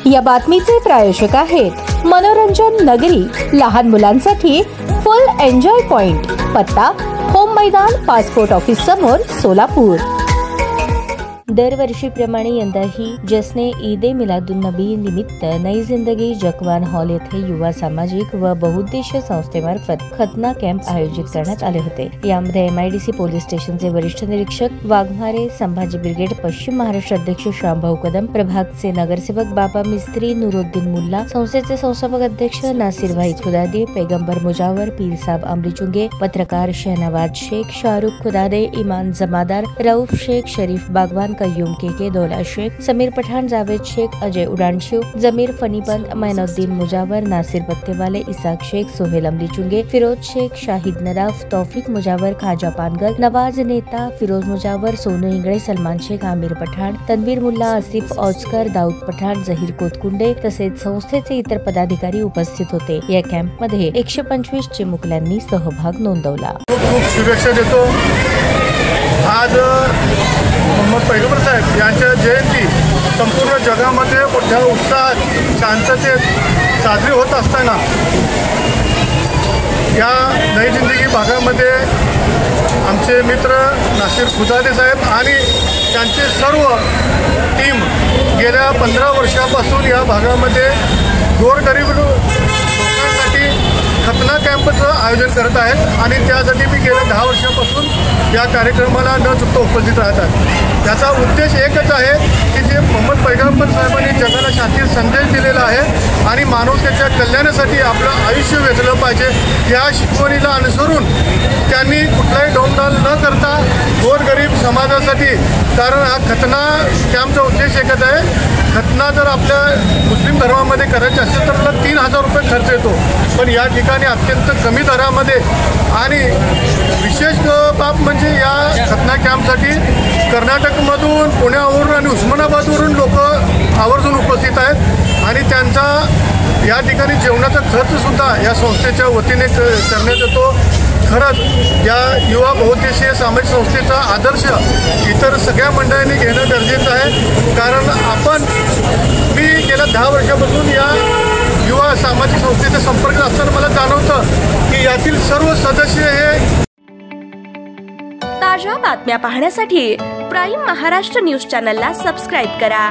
या बातमीचे प्रायोजक आहेत मनोरंजन नगरी, लहान मुलांसाठी फुल एन्जॉय पॉइंट, पत्ता होम मैदान, पासपोर्ट ऑफिस समोर, सोलापूर। दरवर्षीप्रमाणे यंदाही जश्ने ईद ए मिलादुन्नबी निमित्त नई जिंदगी जकवान हॉल येथे युवा सामाजिक व बहुउद्देशीय संस्थेमार्फत खतना कॅम्प आयोजित करण्यात आले होते। यामध्ये MIDC पोलीस स्टेशनचे वरिष्ठ निरीक्षक वाघमारे, संभाजी ब्रिगेड पश्चिम महाराष्ट्र अध्यक्ष श्यामभाऊ कदम, प्रभागचे नगरसेवक बाबा मिस्त्री, नुरुद्दीन मुल्ला, संस्थेचे संस्थापक अध्यक्ष नासिर भाई खुदादे, पैगंबर मुजावर, पीर साहब अमरीचुंगे, पत्रकार शहनवाज शेख, शाहरुख खुदादे, इमान जमादार, रऊफ शेख, शरीफ बागवान, कय्यूम के, दौला शेख, समीर पठान, जावेद शेख, अजय उडानशिव, जमीर फनीपंत, मैनुद्दीन मुजावर, नासिर पत्तेवाले, इसाक शेख, सोहेल अमरीचुंगे, फिरोज शेख, शाहिद नराफ, तौफिक मुजावर, खाजा पानगल, नवाज नेता, फिरोज मुजावर, सोनू इंगळे, सलमान शेख, आमिर पठाण, तन्वीर मुल्ला, आसिफ औजकर, दाऊद पठाण, जहीर कोतकुंडे तसेच संस्थेचे इतर पदाधिकारी उपस्थित होते। या कॅम्प मध्ये 125 चिमुकल्यांनी सहभाग नोंदवला। खूप शुभेच्छा देतो। आज मोहम्मद पैगंबर साहेब यांच्या जयंती संपूर्ण जगामध्ये मोठ्या उत्साहात, शांततेत साजरी होत असताना या नई जिंदगी भागामध्ये आमचे मित्र नासिर खुदादे साहेब आणि त्यांचे सर्व टीम गेल्या 15 वर्षापासून या भागामध्ये गोरगरीब लोकांसाठी खतना कॅम्पचं आयोजन करत आहेत आणि त्यासाठी मी गेल्या 10 वर्षापासून या कार्यक्रमाला न चुकता उपस्थित राहतात। त्याचा उद्देश एकच आहे की जे मोहम्मद पैगंबर साहेबांनी जगाला शांती संदेश दिलेला आहे आणि मानवतेच्या कल्याणासाठी आपलं आयुष्य वेचलं पाहिजे, या शिकवणीला अनुसरून त्यांनी कुठलाही डोंगडाल न करता गोरगरीब समाजासाठी, कारण हा खतना कॅम्पचा उद्देश एकच आहे। खतना जर आपल्या मुस्लिम धर्मामध्ये करायचे असेल तर 3000 रुपये खर्च येतो, पण या ठिकाणी अत्यंत कमी दरामध्ये आणि विशेष बाब म्हणजे या खतना कॅम्पसाठी कर्नाटकमधून, पुण्यावरून आणि उस्मानाबादवरून लोक आवर्जून उपस्थित आहेत आणि त्यांचा या ठिकाणी जेवणाचा खर्चसुद्धा या संस्थेच्या वतीने करण्यात येतो। खरंच या युवा बहुउद्देशीय सामाजिक संस्थेचा आदर्श इतर सगळ्या मंडळांनी घेणं गरजेचं आहे, कारण मी गेल्या 10 वर्षापासून या युवा सामाजिक संस्थेच्या संपर्क असताना मला जाणवतं की यातील सर्व सदस्य हे ताज्या बातम्या पाहण्यासाठी प्राईम महाराष्ट्र न्यूज चॅनलला सबस्क्राईब करा।